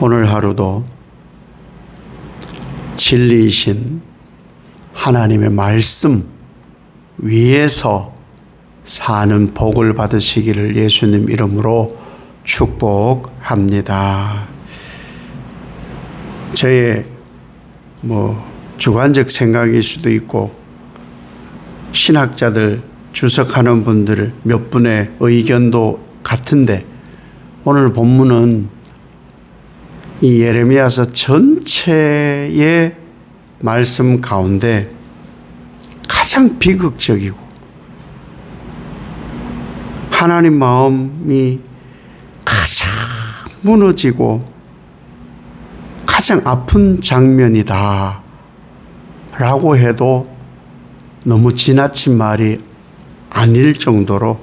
오늘 하루도 진리이신 하나님의 말씀 위에서 사는 복을 받으시기를 예수님 이름으로 축복합니다. 저의 주관적 생각일 수도 있고 신학자들 주석하는 분들 몇 분의 의견도 같은데 오늘 본문은 이 예레미야서 전체의 말씀 가운데 가장 비극적이고 하나님 마음이 가장 무너지고 가장 아픈 장면이다 라고 해도 너무 지나친 말이 아닐 정도로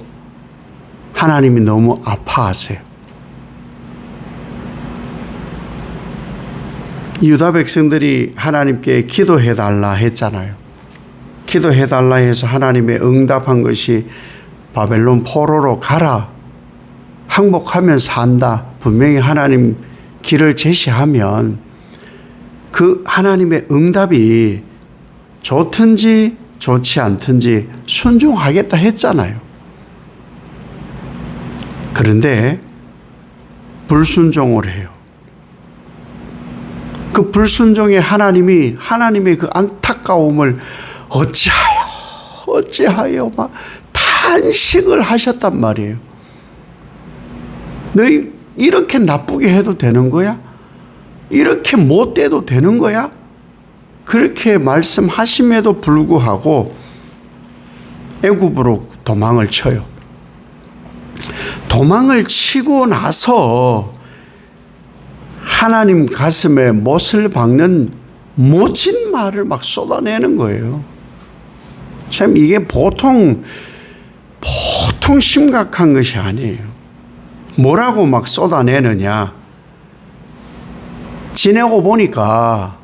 하나님이 너무 아파하세요. 유다 백성들이 하나님께 기도해달라 했잖아요. 기도해달라 해서 하나님의 응답한 것이 바벨론 포로로 가라, 항복하면 산다, 분명히 하나님 길을 제시하면 그 하나님의 응답이 좋든지 좋지 않든지 순종하겠다 했잖아요. 그런데 불순종을 해요. 그 불순종에 하나님의 그 안타까움을 어찌하여 막 탄식을 하셨단 말이에요. 너희 이렇게 나쁘게 해도 되는 거야? 이렇게 못돼도 되는 거야? 그렇게 말씀하심에도 불구하고 애굽으로 도망을 쳐요. 도망을 치고 나서 하나님 가슴에 못을 박는 모진 말을 막 쏟아내는 거예요. 참 이게 보통 심각한 것이 아니에요. 뭐라고 막 쏟아내느냐. 지내고 보니까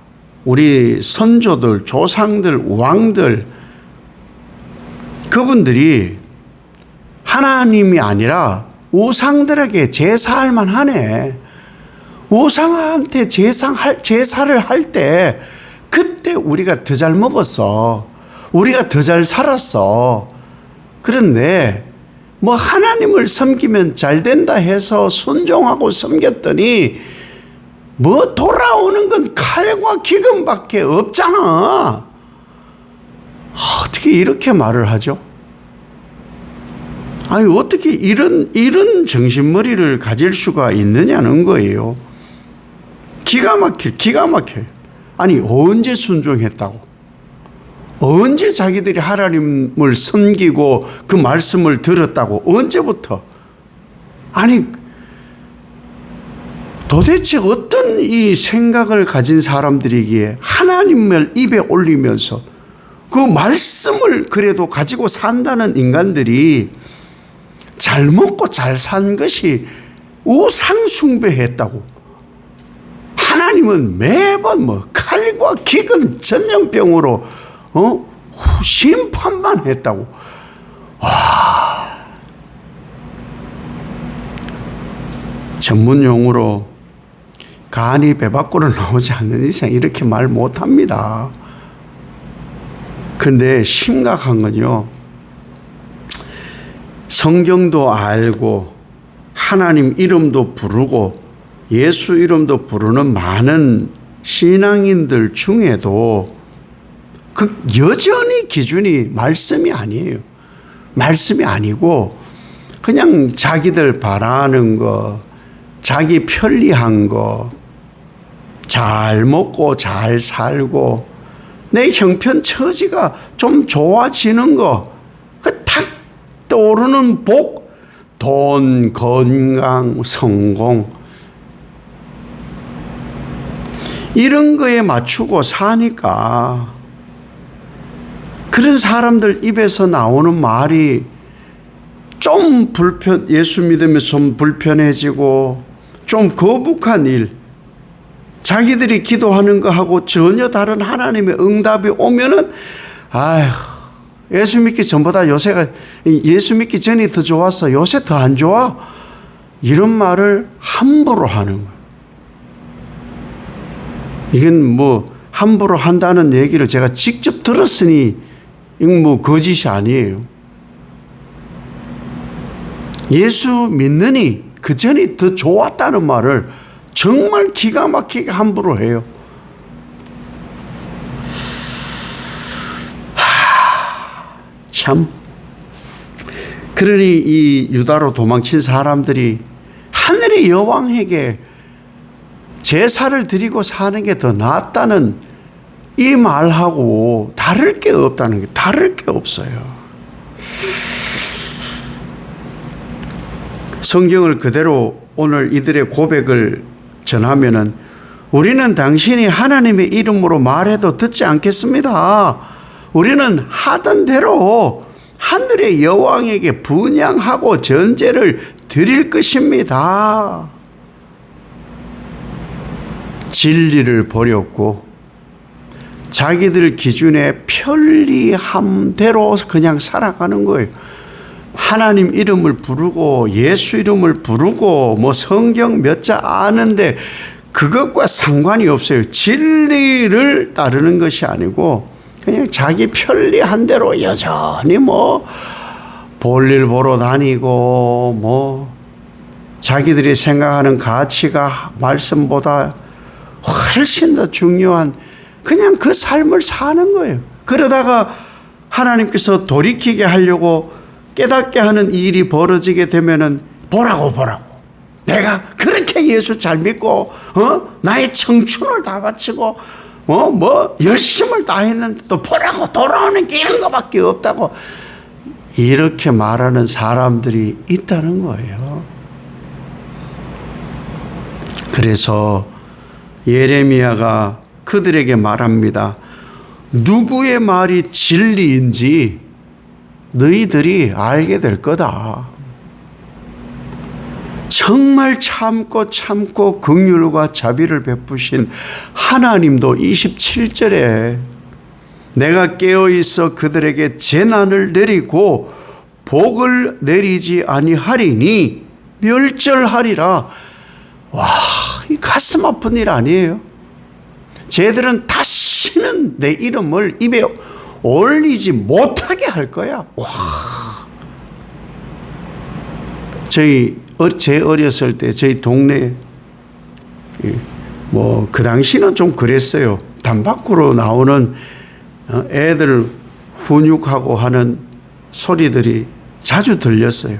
우리 선조들, 조상들, 왕들 그분들이 하나님이 아니라 우상들에게 제사할 만하네. 우상한테 제사를 할 때 그때 우리가 더 잘 먹었어. 우리가 더 잘 살았어. 그런데 하나님을 섬기면 잘 된다 해서 순종하고 섬겼더니 돌아오는 건 칼과 기근밖에 없잖아. 어떻게 이렇게 말을 하죠? 아니 어떻게 이런 정신머리를 가질 수가 있느냐는 거예요. 기가 막혀요. 아니 언제 순종했다고? 언제 자기들이 하나님을 섬기고 그 말씀을 들었다고? 언제부터? 아니 도대체 어떤 이 생각을 가진 사람들이기에 하나님을 입에 올리면서 그 말씀을 그래도 가지고 산다는 인간들이 잘 먹고 잘 산 것이 우상숭배했다고. 하나님은 매번 칼과 기근 전염병으로 심판만 했다고. 와, 전문 용어로 간이 배 밖으로 나오지 않는 이상 이렇게 말 못합니다. 근데 심각한 건요, 성경도 알고 하나님 이름도 부르고 예수 이름도 부르는 많은 신앙인들 중에도 그 여전히 기준이 말씀이 아니에요. 말씀이 아니고 그냥 자기들 바라는 거, 자기 편리한 거, 잘 먹고 잘 살고 내 형편 처지가 좀 좋아지는 거, 그 탁 떠오르는 복, 돈, 건강, 성공 이런 거에 맞추고 사니까 그런 사람들 입에서 나오는 말이 좀 예수 믿으면서 좀 불편해지고 좀 거북한 일, 자기들이 기도하는 거하고 전혀 다른 하나님의 응답이 오면은 예수 믿기 전보다 예수 믿기 전이 더 좋았어. 요새 더 안 좋아. 이런 말을 함부로 하는 거예요. 이건 뭐 함부로 한다는 얘기를 제가 직접 들었으니 이건 뭐 거짓이 아니에요. 예수 믿느니 그 전이 더 좋았다는 말을 정말 기가 막히게 함부로 해요. 참. 그러니 이 유다로 도망친 사람들이 하늘의 여왕에게 제사를 드리고 사는 게 더 낫다는 이 말하고 다를 게 없다는 게 다를 게 없어요. 성경을 그대로 오늘 이들의 고백을 전하면은 우리는 당신이 하나님의 이름으로 말해도 듣지 않겠습니다. 우리는 하던 대로 하늘의 여왕에게 분향하고 전제를 드릴 것입니다. 진리를 버렸고 자기들 기준에 편리함대로 그냥 살아가는 거예요. 하나님 이름을 부르고 예수 이름을 부르고 뭐 성경 몇 자 아는데 그것과 상관이 없어요. 진리를 따르는 것이 아니고 그냥 자기 편리한 대로 여전히 뭐 볼일 보러 다니고 뭐 자기들이 생각하는 가치가 말씀보다 훨씬 더 중요한 그냥 그 삶을 사는 거예요. 그러다가 하나님께서 돌이키게 하려고 깨닫게 하는 일이 벌어지게 되면은 보라고 내가 그렇게 예수 잘 믿고 나의 청춘을 다 바치고 뭐 열심을 다 했는데 또 보라고 돌아오는 게 이런 거밖에 없다고 이렇게 말하는 사람들이 있다는 거예요. 그래서 예레미야가 그들에게 말합니다. 누구의 말이 진리인지 너희들이 알게 될 거다. 정말 참고 긍휼과 자비를 베푸신 하나님도 27절에 내가 깨어있어 그들에게 재난을 내리고 복을 내리지 아니하리니 멸절하리라. 와, 이 가슴 아픈 일 아니에요? 쟤들은 다시는 내 이름을 입에 올리지 못하게 할 거야. 와. 제 어렸을 때 저희 동네 뭐 그 당시는 좀 그랬어요. 담 밖으로 나오는 애들 훈육하고 하는 소리들이 자주 들렸어요.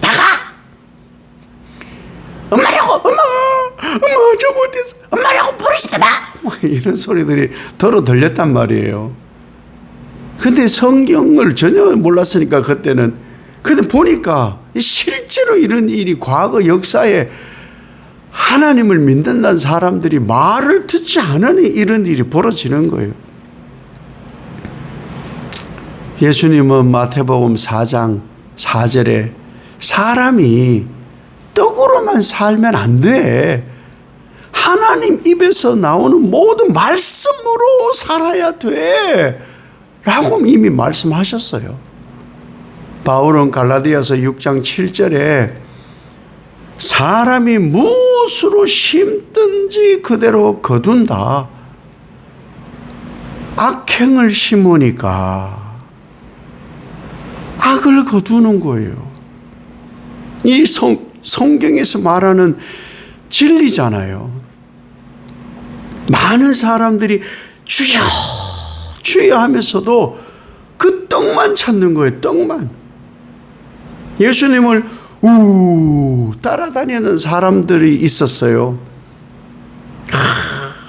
나가! 엄마라고! 엄마 저 못했어! 엄마라고 부르시더라! 이런 소리들이 더러 들렸단 말이에요. 근데 성경을 전혀 몰랐으니까 그때는. 근데 보니까 실제로 이런 일이 과거 역사에 하나님을 믿는다는 사람들이 말을 듣지 않으니 이런 일이 벌어지는 거예요. 예수님은 마태복음 4장 4절에 사람이 떡으로만 살면 안 돼. 하나님 입에서 나오는 모든 말씀으로 살아야 돼. 라고 이미 말씀하셨어요. 바울은 갈라디아서 6장 7절에 사람이 무엇으로 심든지 그대로 거둔다. 악행을 심으니까 악을 거두는 거예요. 이 성경에서 말하는 진리잖아요. 많은 사람들이 주여 주여 하면서도 그 떡만 찾는 거예요. 떡만. 예수님을 따라다니는 사람들이 있었어요.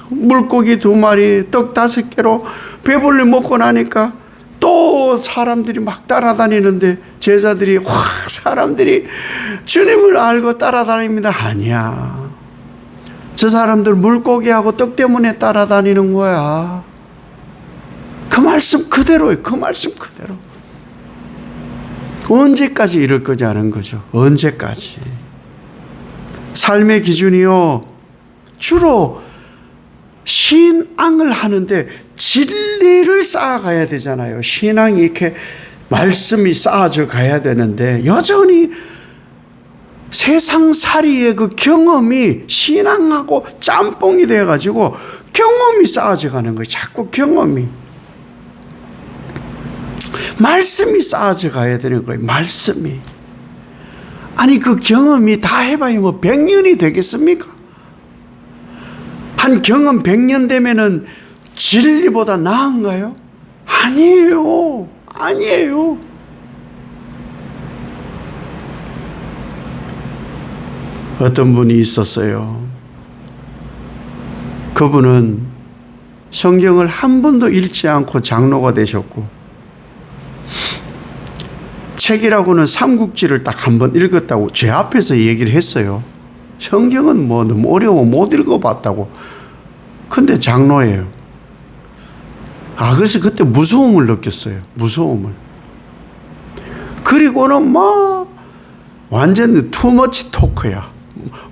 물고기 2마리, 떡 5개로 배불리 먹고 나니까 또 사람들이 막 따라다니는데 제자들이 사람들이 주님을 알고 따라다닙니다. 아니야. 저 사람들 물고기하고 떡 때문에 따라다니는 거야. 그 말씀 그대로예요. 그 말씀 그대로. 언제까지 이럴 거냐는 거죠. 언제까지. 삶의 기준이요. 주로 신앙을 하는데 진리를 쌓아가야 되잖아요. 신앙이 이렇게 말씀이 쌓아져 가야 되는데 여전히 세상살이의 그 경험이 신앙하고 짬뽕이 돼가지고 경험이 쌓아져 가는 거예요. 자꾸 경험이. 말씀이 쌓아져 가야 되는 거예요. 말씀이. 아니 그 경험이 다 해봐야 뭐 100년이 되겠습니까? 한 경험 100년 되면은 진리보다 나은가요? 아니에요. 아니에요. 어떤 분이 있었어요. 그분은 성경을 한 번도 읽지 않고 장로가 되셨고, 책이라고는 삼국지를 딱 한 번 읽었다고 제 앞에서 얘기를 했어요. 성경은 뭐 너무 어려워 못 읽어봤다고. 근데 장로예요. 그래서 그때 무서움을 느꼈어요. 무서움을. 그리고는 뭐 완전 투머치 토크야.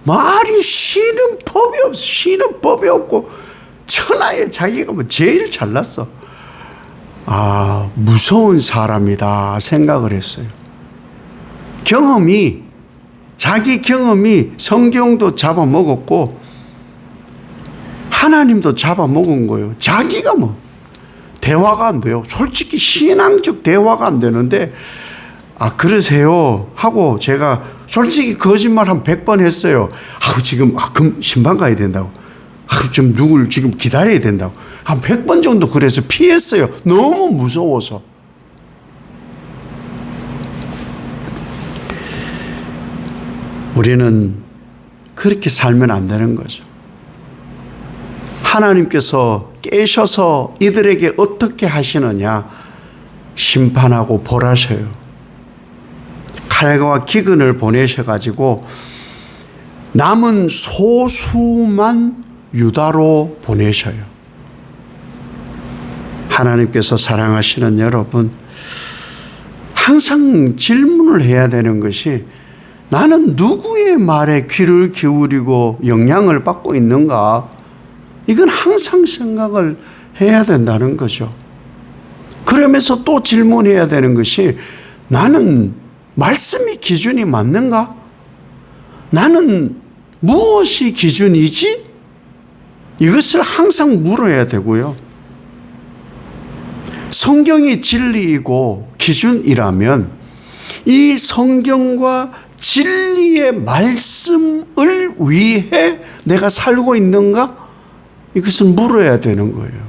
말이 쉬는 법이 없어. 쉬는 법이 없고 천하에 자기가 뭐 제일 잘났어. 무서운 사람이다 생각을 했어요. 자기 경험이 성경도 잡아먹었고 하나님도 잡아먹은 거예요. 자기가 뭐 대화가 안 돼요. 솔직히 신앙적 대화가 안 되는데 그러세요 하고 제가 솔직히 거짓말 한 100번 했어요. 지금 그럼 신방 가야 된다고. 좀 누굴 지금 기다려야 된다고. 한 100번 정도 그래서 피했어요. 너무 무서워서. 우리는 그렇게 살면 안 되는 거죠. 하나님께서 깨셔서 이들에게 어떻게 하시느냐? 심판하고 벌하셔요. 칼과 기근을 보내셔가지고 남은 소수만 유다로 보내셔요. 하나님께서 사랑하시는 여러분, 항상 질문을 해야 되는 것이 나는 누구의 말에 귀를 기울이고 영향을 받고 있는가? 이건 항상 생각을 해야 된다는 거죠. 그러면서 또 질문해야 되는 것이 나는 말씀이 기준이 맞는가? 나는 무엇이 기준이지? 이것을 항상 물어야 되고요. 성경이 진리이고 기준이라면 이 성경과 진리의 말씀을 위해 내가 살고 있는가? 이것을 물어야 되는 거예요.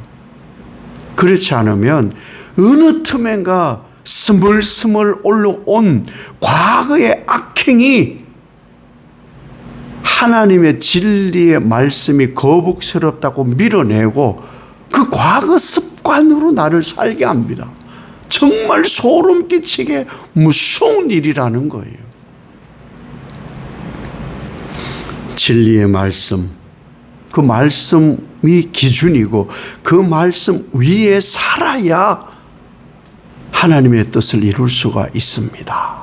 그렇지 않으면 어느 틈엔가 스물스물 올라온 과거의 악행이 하나님의 진리의 말씀이 거북스럽다고 밀어내고 그 과거 습관으로 나를 살게 합니다. 정말 소름 끼치게 무서운 일이라는 거예요. 진리의 말씀, 그 말씀이 기준이고 그 말씀 위에 살아야 하나님의 뜻을 이룰 수가 있습니다.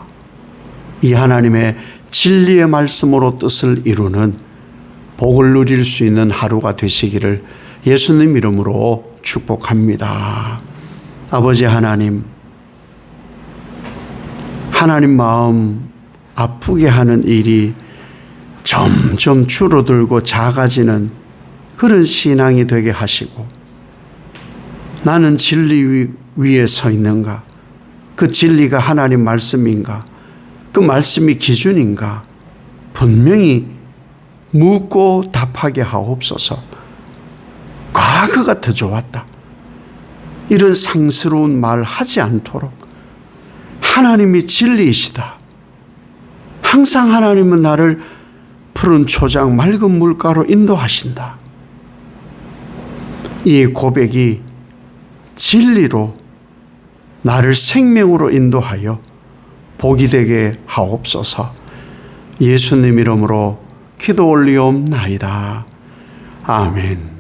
이 하나님의 진리의 말씀으로 뜻을 이루는 복을 누릴 수 있는 하루가 되시기를 예수님 이름으로 축복합니다. 아버지 하나님, 하나님 마음 아프게 하는 일이 점점 줄어들고 작아지는 그런 신앙이 되게 하시고, 나는 진리 위에 서 있는가? 그 진리가 하나님 말씀인가? 그 말씀이 기준인가? 분명히 묻고 답하게 하옵소서. 과거가 더 좋았다, 이런 상스러운 말 하지 않도록 하나님이 진리이시다. 항상 하나님은 나를 푸른 초장 맑은 물가로 인도하신다. 이 고백이 진리로 나를 생명으로 인도하여 복이 되게 하옵소서. 예수님 이름으로 기도 올리옵나이다. 아멘.